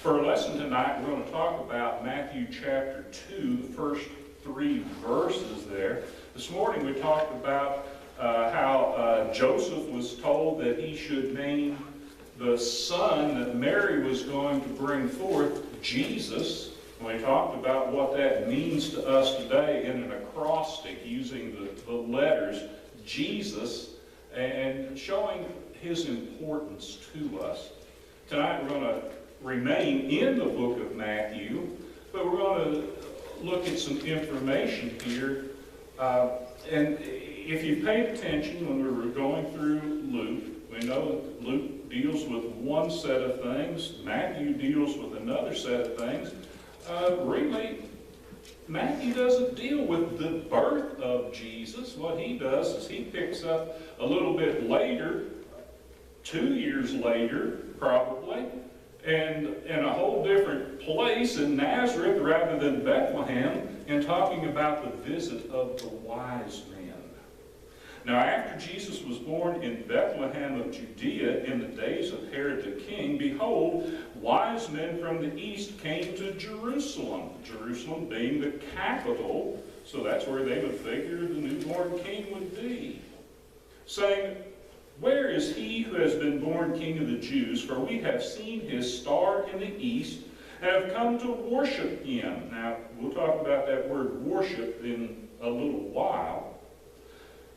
For our lesson tonight, we're going to talk about Matthew chapter 2, the first 3 verses there. This morning we talked about how Joseph was told that he should name the son that Mary was going to bring forth Jesus. And we talked about what that means to us today in an acrostic using the letters Jesus and showing his importance to us. Tonight we're going to remain in the book of Matthew, but we're going to look at some information here. And if you paid attention when we were going through Luke, we know that Luke deals with one set of things, Matthew deals with another set of things. Really, Matthew doesn't deal with the birth of Jesus. What he does is he picks up a little bit later, 2 years later, probably, and in a whole different place in Nazareth rather than Bethlehem, and talking about the visit of the wise men. Now, after Jesus was born in Bethlehem of Judea in the days of Herod the king, behold, wise men from the east came to Jerusalem, Jerusalem being the capital, so that's where they would figure the newborn king would be, saying, "Where is he who has been born King of the Jews? For we have seen his star in the east and have come to worship him." Now, we'll talk about that word worship in a little while.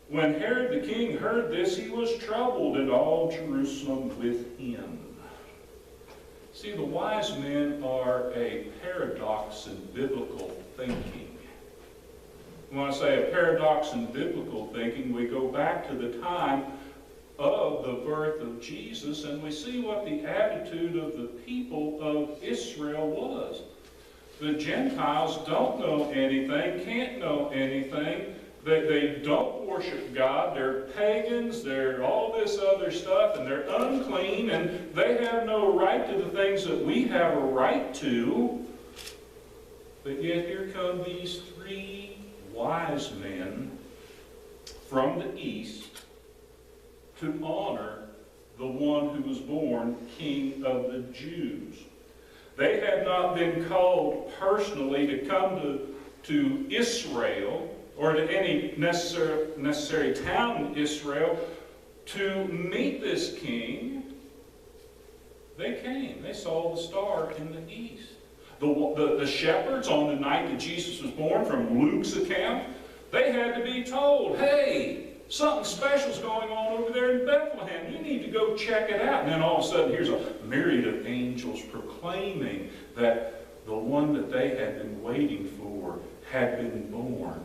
When Herod the king heard this, he was troubled, and all Jerusalem with him. See, the wise men are a paradox in biblical thinking. When I say a paradox in biblical thinking, we go back to the time of the birth of Jesus, and we see what the attitude of the people of Israel was. The Gentiles don't know anything, can't know anything. They don't worship God. They're pagans. They're all this other stuff, and they're unclean, and they have no right to the things that we have a right to. But yet here come these 3 wise men from the east to honor the one who was born King of the Jews. They had not been called personally to come to Israel or to any necessary town in Israel to meet this king. They came. They saw the star in the east. The shepherds on the night that Jesus was born, from Luke's account, they had to be told, "Hey, something special's going on over there in Bethlehem. You need to go check it out." And then all of a sudden, here's a myriad of angels proclaiming that the one that they had been waiting for had been born.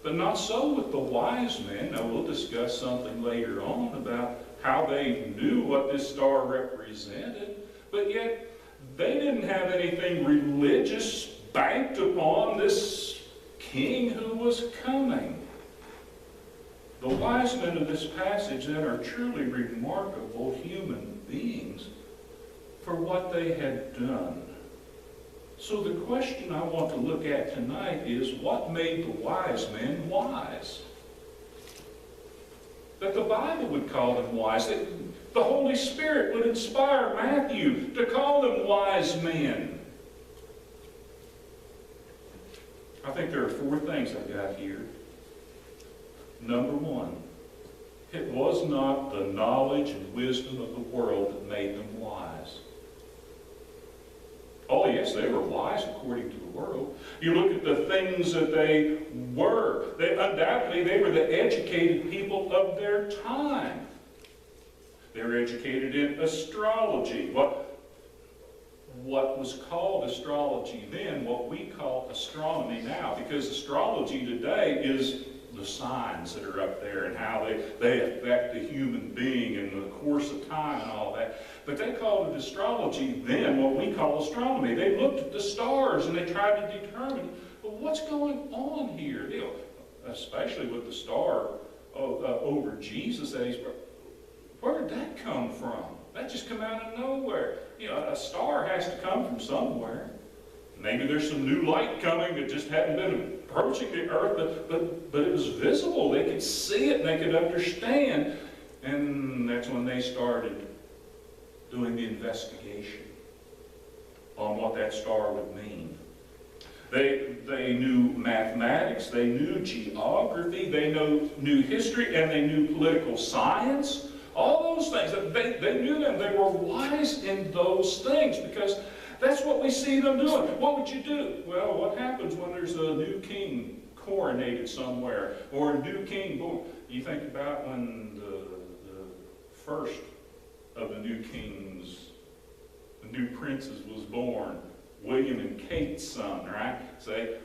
But not so with the wise men. Now, we'll discuss something later on about how they knew what this star represented. But yet, they didn't have anything religious banked upon this king who was coming. The wise men of this passage then are truly remarkable human beings for what they had done. So the question I want to look at tonight is, what made the wise men wise? That the Bible would call them wise. That the Holy Spirit would inspire Matthew to call them wise men. I think there are 4 things I've got here. Number 1, it was not the knowledge and wisdom of the world that made them wise. Oh yes, they were wise according to the world. You look at the things that they were. Undoubtedly, they were the educated people of their time. They were educated in astrology. What was called astrology then, what we call astronomy now, because astrology today is the signs that are up there and how they affect the human being in the course of time and all that. But they called it astrology then, what we call astronomy. They looked at the stars and they tried to determine, well, what's going on here? You know, especially with the star over Jesus that he's brought. Where did that come from? That just come out of nowhere. You know, a star has to come from somewhere. Maybe there's some new light coming that just hadn't been approaching the earth, but it was visible. They could see it and they could understand. And that's when they started doing the investigation. what that star would mean. They knew mathematics, they knew geography, they knew history, and they knew political science. All those things, they knew them. They were wise in those things because that's what we see them doing. What would you do? Well, what happens when there's a new king coronated somewhere or a new king born? You think about when the first of the new kings, the new princes was born, William and Kate's son, right? Say,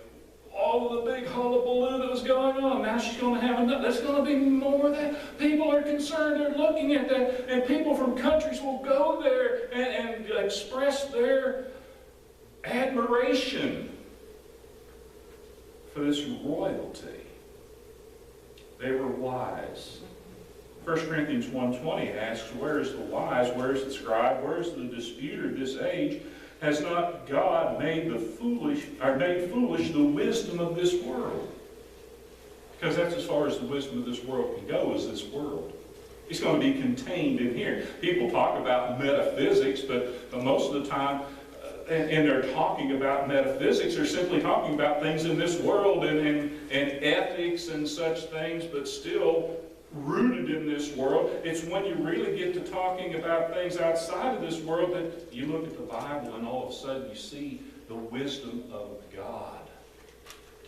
all of the big hullabaloo that was going on, now she's going to have enough. There's going to be more of that. People are concerned, they're looking at that, and people from countries will go there and express their admiration for this royalty. They were wise. 1 Corinthians 1:20 asks, where is the wise, where is the scribe, where is the disputer of this age? Has not God made foolish the wisdom of this world? Because that's as far as the wisdom of this world can go, is this world. It's going to be contained in here. People talk about metaphysics, but most of the time, and they're talking about metaphysics, they're simply talking about things in this world and ethics and such things, but still rooted in this world. It's when you really get to talking about things outside of this world that you look at the Bible and all of a sudden you see the wisdom of God.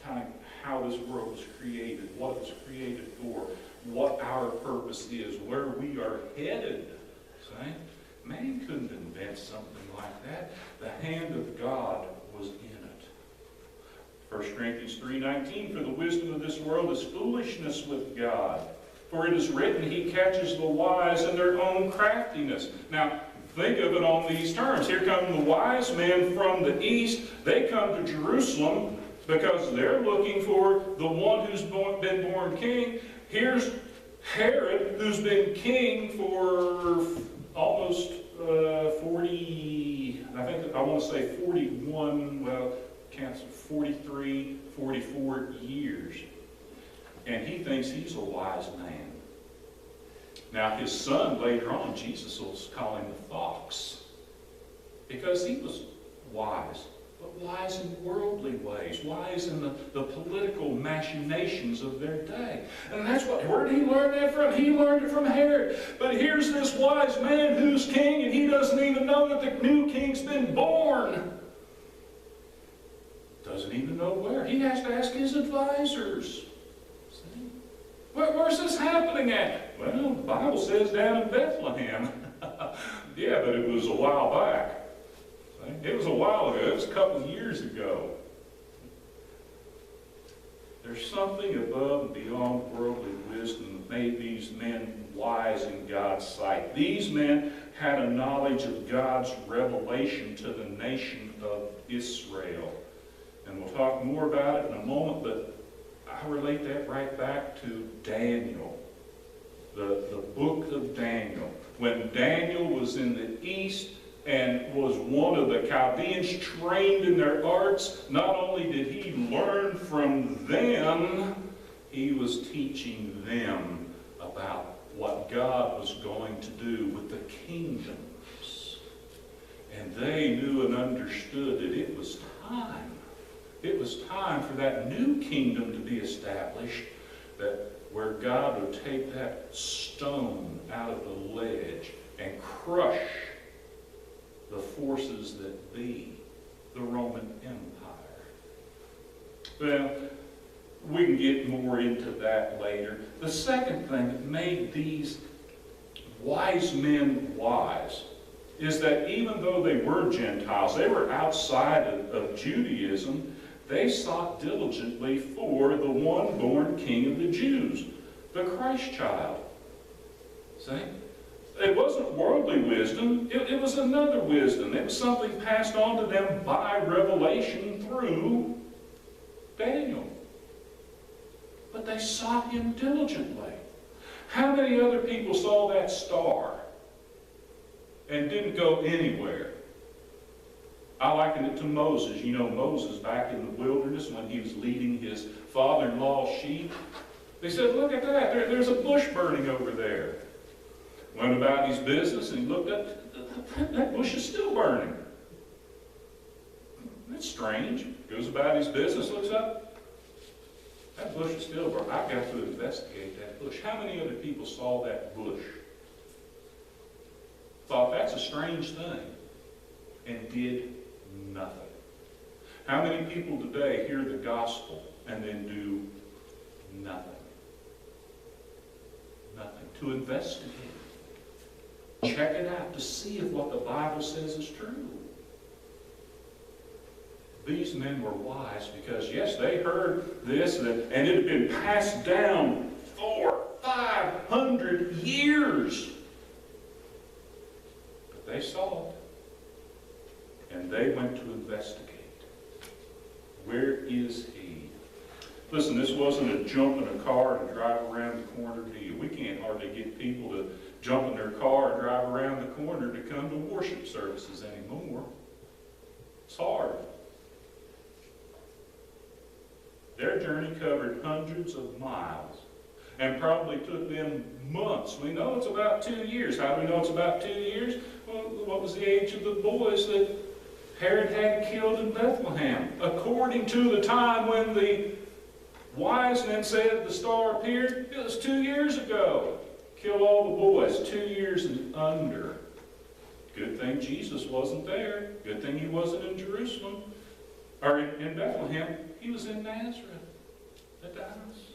Kind of how this world was created, what it was created for, what our purpose is, where we are headed. See? Man couldn't invent something like that. The hand of God was in it. 1 Corinthians 3:19, for the wisdom of this world is foolishness with God. For it is written, he catches the wise in their own craftiness. Now, think of it on these terms. Here come the wise men from the east. They come to Jerusalem because they're looking for the one who's been born king. Here's Herod, who's been king for almost 40, I want to say 41, well, counts 43, 44 years. And he thinks he's a wise man. Now his son later on, Jesus will call him the fox, because he was wise, but wise in worldly ways, wise in the political machinations of their day. And that's where did he learn that from? He learned it from Herod. But here's this wise man who's king, and he doesn't even know that the new king's been born. Doesn't even know where. He has to ask his advisors. Where's this happening at? Well, the Bible says down in Bethlehem. Yeah, but it was a while back. It was a while ago. It was a couple of years ago. There's something above and beyond worldly wisdom that made these men wise in God's sight. These men had a knowledge of God's revelation to the nation of Israel. And we'll talk more about it in a moment, but I relate that right back to Daniel, the book of Daniel. When Daniel was in the east and was one of the Chaldeans trained in their arts, not only did he learn from them, he was teaching them about what God was going to do with the kingdoms. And they knew and understood that it was time. It was time for that new kingdom to be established, that where God would take that stone out of the ledge and crush the forces that be, the Roman Empire. Well, we can get more into that later. The second thing that made these wise men wise is that even though they were Gentiles, they were outside of Judaism, they sought diligently for the one born King of the Jews, the Christ child. See? It wasn't worldly wisdom, it was another wisdom. It was something passed on to them by revelation through Daniel. But they sought him diligently. How many other people saw that star and didn't go anywhere? I liken it to Moses. You know Moses back in the wilderness when he was leading his father-in-law's sheep. They said, look at that, there's a bush burning over there. Went about his business and he looked up, that bush is still burning. That's strange. Goes about his business, looks up. That bush is still burning. I've got to investigate that bush. How many other people saw that bush? Thought that's a strange thing and did nothing. How many people today hear the gospel and then do nothing? Nothing. To investigate. Check it out to see if what the Bible says is true. These men were wise because, yes, they heard this and it had been passed down 400-500 years. But they saw it. And they went to investigate. Where is he? Listen, this wasn't a jump in a car and drive around the corner deal. We can't hardly get people to jump in their car and drive around the corner to come to worship services anymore. It's hard. Their journey covered hundreds of miles and probably took them months. We know it's about 2 years. How do we know it's about 2 years? Well, what was the age of the boys that Herod had killed in Bethlehem? According to the time when the wise men said the star appeared, it was 2 years ago. Kill all the boys, 2 years and under. Good thing Jesus wasn't there. Good thing he wasn't in Jerusalem. Or in Bethlehem. He was in Nazareth. At the house.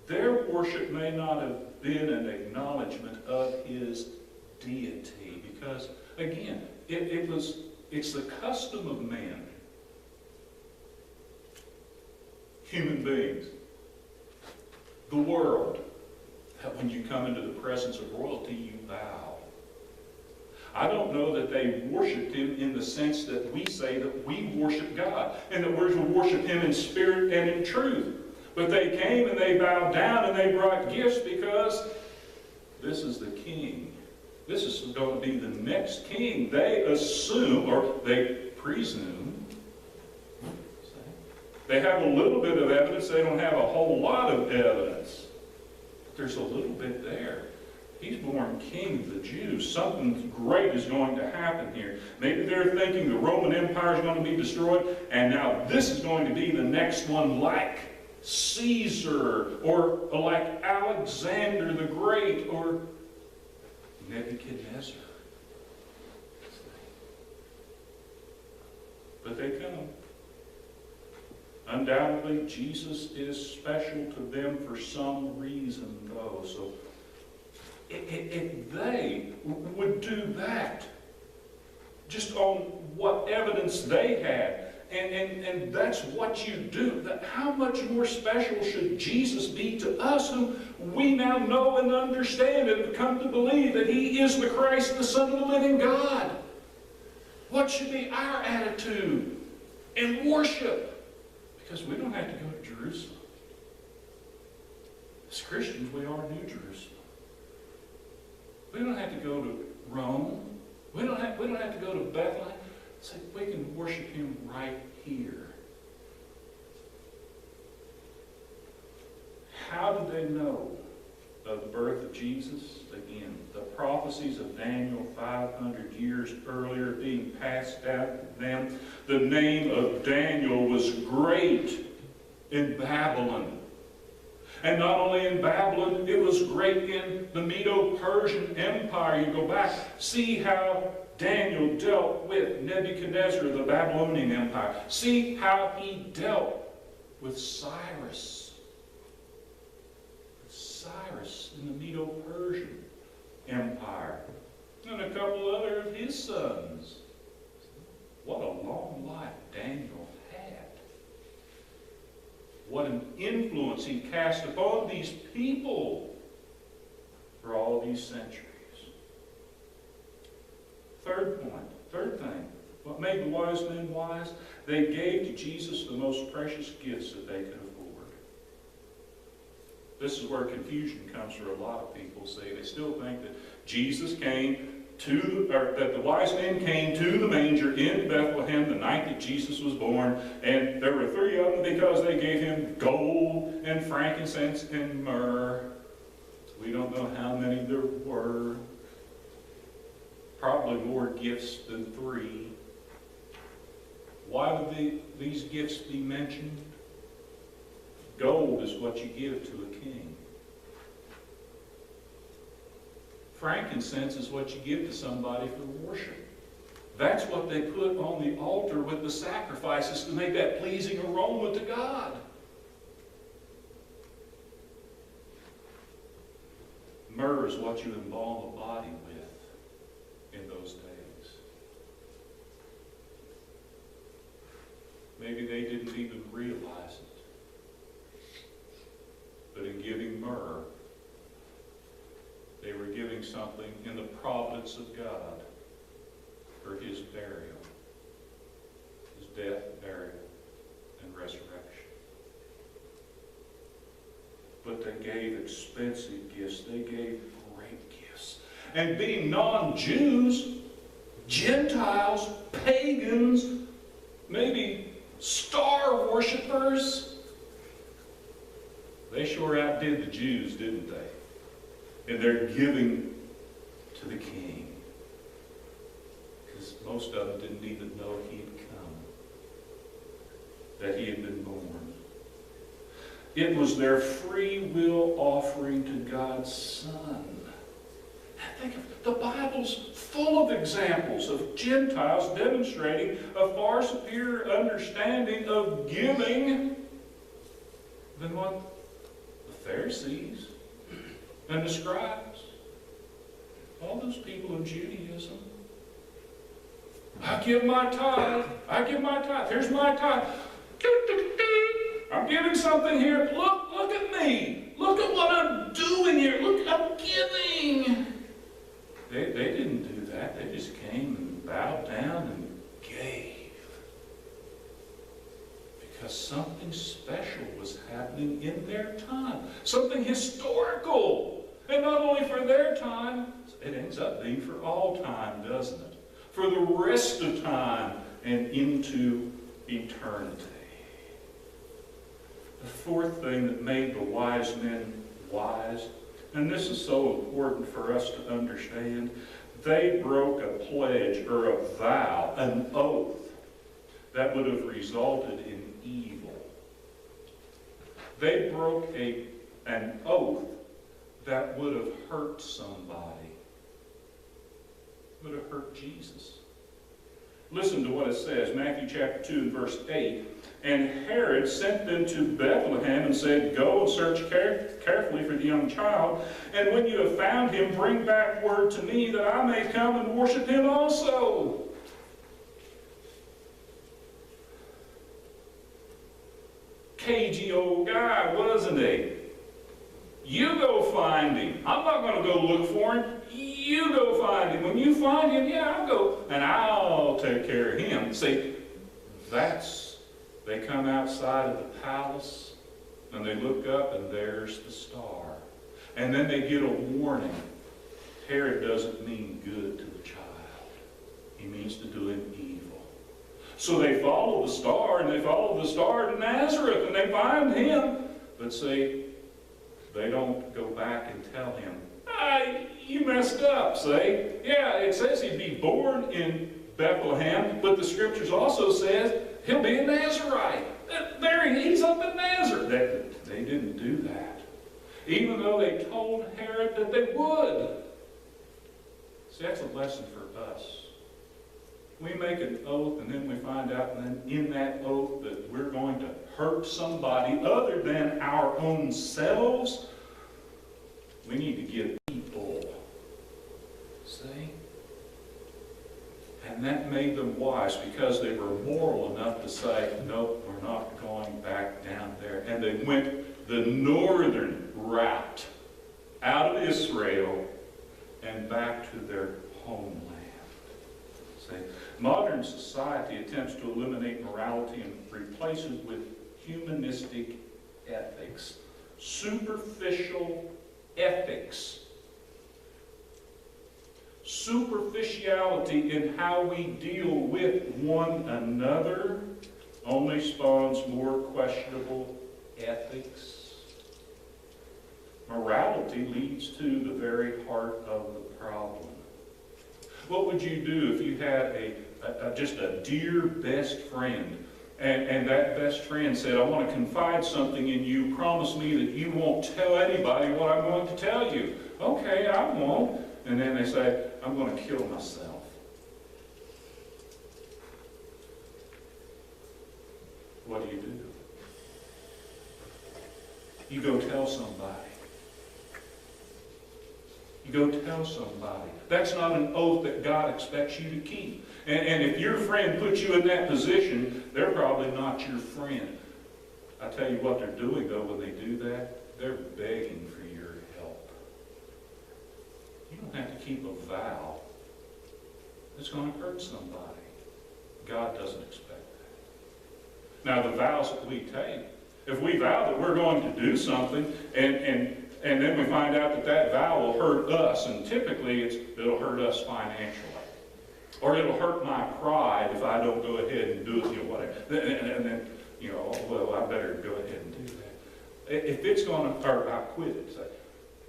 Their worship may not have been an acknowledgement of his deity. Because, again, it's the custom of man. Human beings. The world, that when you come into the presence of royalty, you bow. I don't know that they worshiped him in the sense that we say that we worship God, and that we're to worship him in spirit and in truth. But they came and they bowed down and they brought gifts because this is the king. This is going to be the next king. They assume, or they presume, they have a little bit of evidence. They don't have a whole lot of evidence. But there's a little bit there. He's born king of the Jews. Something great is going to happen here. Maybe they're thinking the Roman Empire is going to be destroyed, and now this is going to be the next one like Caesar, or like Alexander the Great, or Nebuchadnezzar. But they come. Undoubtedly, Jesus is special to them for some reason, though. So, if they would do that, just on what evidence they had, and that's what you do, how much more special should Jesus be to us, whom we now know and understand and have come to believe that he is the Christ, the Son of the living God? What should be our attitude in worship? Because we don't have to go to Jerusalem. As Christians, we are New Jerusalem. We don't have to go to Rome. We don't have to go to Bethlehem. So we can worship him right here. How did they know of the birth of Jesus? Again, the prophecies of Daniel 500 years earlier being passed down to them. The name of Daniel was great in Babylon. And not only in Babylon, it was great in the Medo-Persian Empire. You go back, see how Daniel dealt with Nebuchadnezzar, the Babylonian Empire. See how he dealt with Cyrus. Cyrus in the Medo-Persian Empire. And a couple other of his sons. What a long life Daniel had. What an influence he cast upon these people for all these centuries. Third thing, what made the wise men wise? They gave to Jesus the most precious gifts that they could afford. This is where confusion comes for a lot of people. They still think that Jesus came that the wise men came to the manger in Bethlehem the night that Jesus was born, and there were 3 of them because they gave him gold and frankincense and myrrh. We don't know how many there were. Probably more gifts than 3. Why would these gifts be mentioned? Gold is what you give to a king. Frankincense is what you give to somebody for worship. That's what they put on the altar with the sacrifices to make that pleasing aroma to God. Myrrh is what you embalm a body with in those days. Maybe they didn't even realize it. But in giving myrrh, they were giving something in the providence of God for his burial, his death, burial, and resurrection. But they gave expensive gifts. They gave great gifts. And being non-Jews, Gentiles, pagans, maybe star worshipers, they sure outdid the Jews, didn't they? In their giving to the king. Because most of them didn't even know he'd come, that he had been born. It was their free will offering to God's Son. Think of it. The Bible's full of examples of Gentiles demonstrating a far superior understanding of giving than what the Pharisees and the scribes, all those people in Judaism. I give my tithe. I give my tithe. Here's my tithe. I'm giving something here. Look at me. Look at what I'm doing here. Look, I'm giving. They didn't do that. They just came and bowed down and gave. Because something special was happening in their time. Something historical. And not only for their time, it ends up being for all time, doesn't it? For the rest of time and into eternity. The fourth thing that made the wise men wise, and this is so important for us to understand, they broke a pledge or a vow, an oath, that would have resulted in evil. They broke an oath that would have hurt somebody. Would have hurt Jesus. Listen to what it says, Matthew chapter 2 and verse 8. And Herod sent them to Bethlehem and said, Go and search carefully for the young child, and when you have found him, bring back word to me that I may come and worship him also. Cagey old guy, wasn't he? You go find him. I'm not going to go look for him. You go find him. When you find him, yeah, I'll go, and I'll take care of him. See, they come outside of the palace, and they look up, and there's the star. And then they get a warning. Herod doesn't mean good to the child. He means to do him evil. So they follow the star, and they follow the star to Nazareth, and they find him. But see, they don't go back and tell him, you messed up, see? Yeah, it says he'd be born in Bethlehem, but the scriptures also says he'll be a Nazarite. He's up in Nazareth. They didn't do that. Even though they told Herod that they would. See, that's a lesson for us. We make an oath, and then we find out and then in that oath that we're going to hurt somebody other than our own selves. We need to give people. See? And that made them wise because they were moral enough to say, nope, we're not going back down there. And they went the northern route out of Israel and back to their homeland. See? Modern society attempts to eliminate morality and replace it with humanistic ethics. Superficial ethics. Superficiality in how we deal with one another only spawns more questionable ethics. Morality leads to the very heart of the problem. What would you do if you had just a dear best friend. And that best friend said, I want to confide something in you. Promise me that you won't tell anybody what I'm going to tell you. Okay, I won't. And then they say, I'm going to kill myself. What do? You go tell somebody. You go tell somebody. That's not an oath that God expects you to keep. And if your friend puts you in that position, they're probably not your friend. I tell you what they're doing, though, when they do that, they're begging for your help. You don't have to keep a vow that's going to hurt somebody. God doesn't expect that. Now, the vows that we take, if we vow that we're going to do something, and then we find out that that vow will hurt us, and typically it'll hurt us financially. Or it'll hurt my pride if I don't go ahead and do it, whatever. And then, well, I better go ahead and do that. If it's going to, or I quit it, say.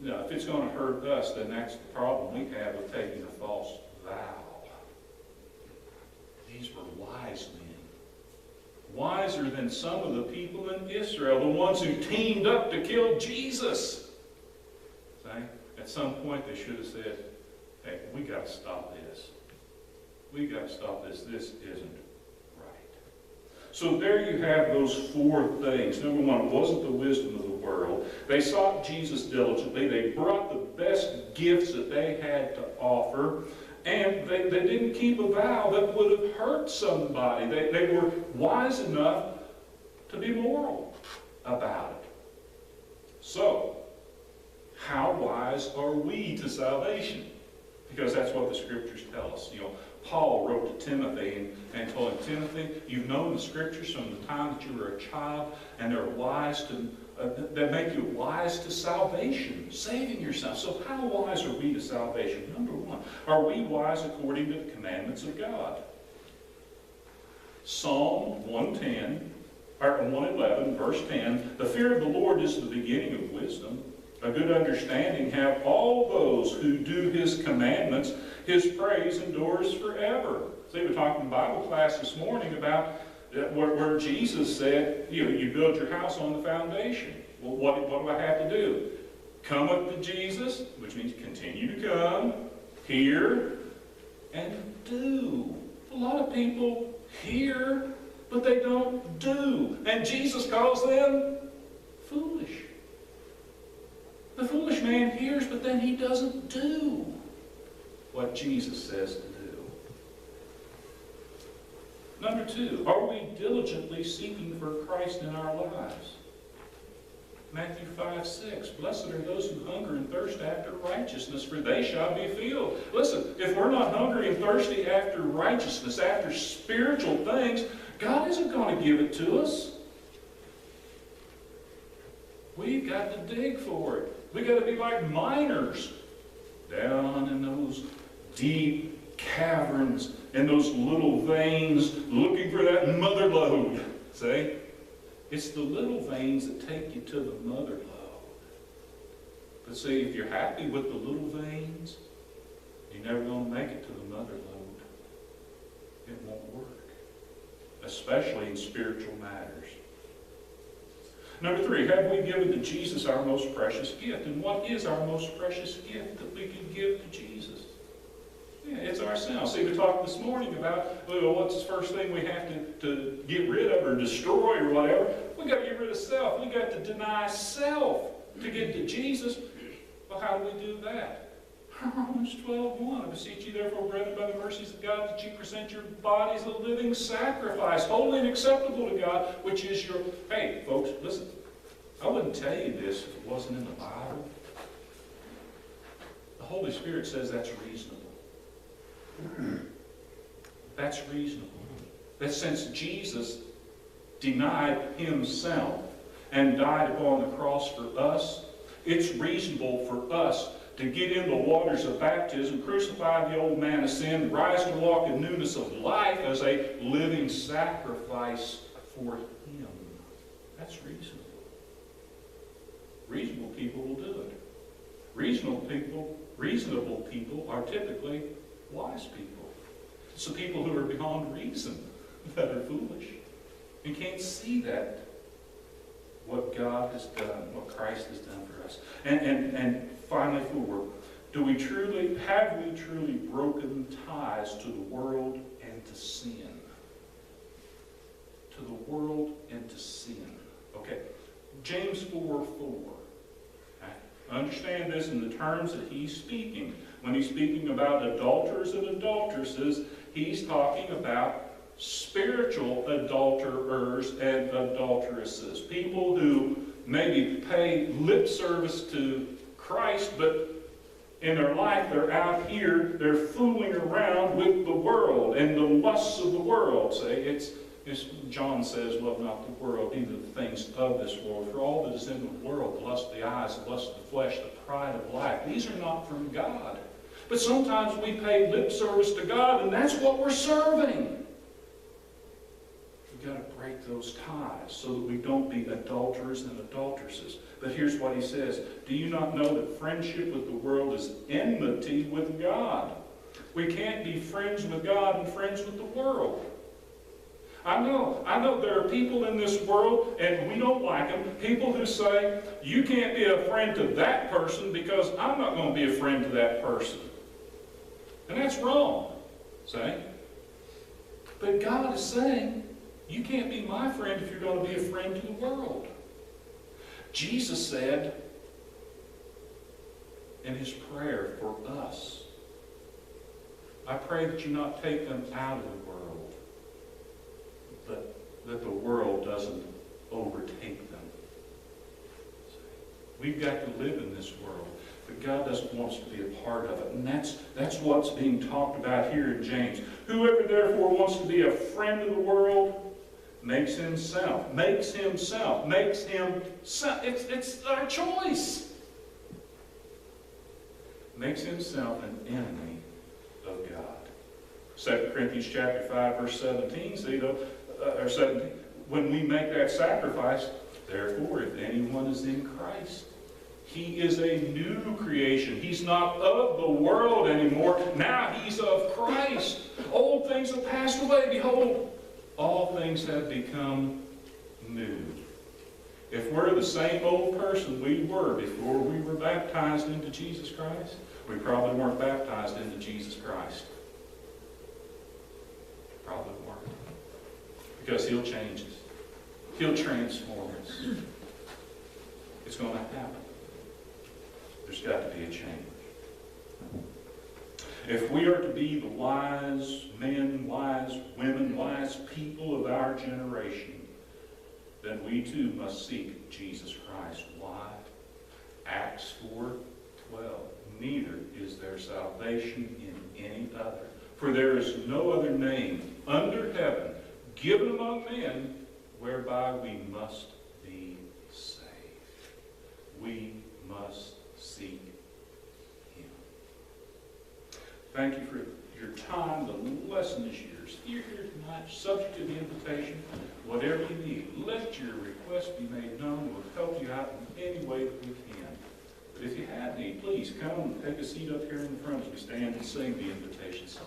If it's going to hurt us, then that's the problem we have with taking a false vow. These were wise men. Wiser than some of the people in Israel, the ones who teamed up to kill Jesus. See? At some point they should have said, hey, we got to stop this. We got to stop this. This isn't right. So there you have those four things. Number one, it wasn't the wisdom of the world. They sought Jesus diligently. They brought the best gifts that they had to offer. And they didn't keep a vow that would have hurt somebody. They were wise enough to be moral about it. So, how wise are we to salvation? Because that's what the Scriptures tell us. Paul wrote to Timothy and told him, Timothy, you've known the Scriptures from the time that you were a child, and they're wise to, that make you wise to salvation, saving yourself. So how wise are we to salvation? Number one, are we wise according to the commandments of God? Psalm 110, or 111, verse 10, the fear of the Lord is the beginning of wisdom. A good understanding have all those who do his commandments. His praise endures forever. See, we were talking in Bible class this morning about where Jesus said, you build your house on the foundation. Well, what do I have to do? Come up to Jesus, which means continue to come, hear, and do. A lot of people hear, but they don't do. And Jesus calls them foolish. The foolish man hears, but then he doesn't do what Jesus says to do. Number two, are we diligently seeking for Christ in our lives? Matthew 5:6, blessed are those who hunger and thirst after righteousness, for they shall be filled. Listen, if we're not hungry and thirsty after righteousness, after spiritual things, God isn't going to give it to us. We've got to dig for it. We've got to be like miners down in those deep caverns, in those little veins, looking for that mother lode. See? It's the little veins that take you to the mother lode. But see, if you're happy with the little veins, you're never going to make it to the mother lode. It won't work. Especially in spiritual matters. Number three, have we given to Jesus our most precious gift? And what is our most precious gift that we can give to Jesus? Yeah, it's ourselves. See, we talked this morning about, well, what's the first thing we have to get rid of or destroy or whatever? We've got to get rid of self. We've got to deny self to get to Jesus. Well, how do we do that? Romans 12:1. I beseech you, therefore, brethren, by the mercies of God, that you present your bodies a living sacrifice, holy and acceptable to God, which is your... Hey, folks, listen. I wouldn't tell you this if it wasn't in the Bible. The Holy Spirit says that's reasonable. That's reasonable. That since Jesus denied himself and died upon the cross for us, it's reasonable for us to get in the waters of baptism, crucify the old man of sin, rise to walk in newness of life as a living sacrifice for him. That's reasonable. Reasonable people will do it. Reasonable people are typically wise people. It's the people who are beyond reason that are foolish. You can't see that, what God has done, what Christ has done for us. And finally, four, have we truly broken ties to the world and to sin? To the world and to sin. Okay, James 4:4. Understand this in the terms that he's speaking. When he's speaking about adulterers and adulteresses, he's talking about spiritual adulterers and adulteresses. People who maybe pay lip service to Christ, but in their life they're out here, they're fooling around with the world and the lusts of the world. John says, love not the world, neither the things of this world. For all that is in the world, the lust of the eyes, the lust of the flesh, the pride of life, these are not from God. But sometimes we pay lip service to God, and that's what we're serving. We've got to break those ties so that we don't be adulterers and adulteresses. But here's what he says. Do you not know that friendship with the world is enmity with God? We can't be friends with God and friends with the world. I know there are people in this world, and we don't like them, people who say, you can't be a friend to that person because I'm not going to be a friend to that person. And that's wrong, see? But God is saying, you can't be my friend if you're going to be a friend to the world. Jesus said in his prayer for us, I pray that you not take them out of the world, but that the world doesn't overtake them. We've got to live in this world, but God doesn't want us to be a part of it. And that's what's being talked about here in James. Whoever therefore wants to be a friend of the world makes himself. It's our choice. Makes himself an enemy of God. 2 Corinthians chapter 5, verse 17, or 17, when we make that sacrifice, therefore, if anyone is in Christ, he is a new creation. He's not of the world anymore. Now he's of Christ. Old things have passed away. Behold, all things have become new. If we're the same old person we were before we were baptized into Jesus Christ, we probably weren't baptized into Jesus Christ. Probably weren't. Because he'll change us. He'll transform us. It's going to happen. There's got to be a change. If we are to be the wise men, wise women, wise people of our generation, then we too must seek Jesus Christ. Why? Acts 4:12. Neither is there salvation in any other. For there is no other name under heaven given among men whereby we must be saved. We must seek him. Thank you for your time. The lesson is yours. You're here tonight, subject to the invitation. Whatever you need, let your request be made known. We'll help you out in any way that we can. But if you have need, please come and take a seat up here in the front as we stand and sing the invitation song.